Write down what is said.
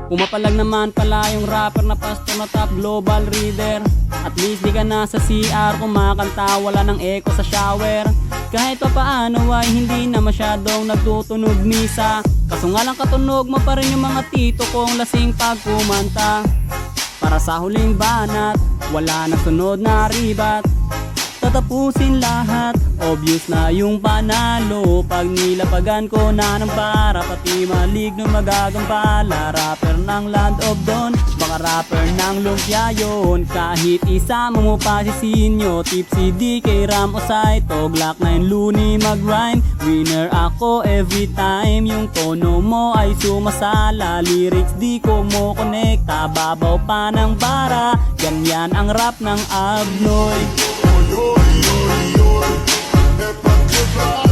Pumapalag naman pala yung rapper na pastor na top global reader. At least di ka na sa CR kumakanta, wala ng echo sa shower. Kahit pa paano ay hindi na masyadong nagtutunog misa. Kaso nga lang katunog mo pa rin yung mga tito kong lasing pag kumanta. Para sa huling banat, wala na sunod na ribat. Tatapusin lahat, obvious na yung panalo. Pag nilapagan ko na ng para, pati maligno magagampala. Rapper ng Land of Dawn, baka rapper ng lumpia yun. Kahit isama mo pa si Sinyo, Tipsy DK, Ram o Saito, Glock 9 Looney mag-rhyme. Winner ako every time, yung tono mo ay sumasala. Lyrics di ko mo konekta, babaw pa ng bara. Ganyan ang rap ng Abnoy. Oi, oi, oi, oi, é pra quebrar.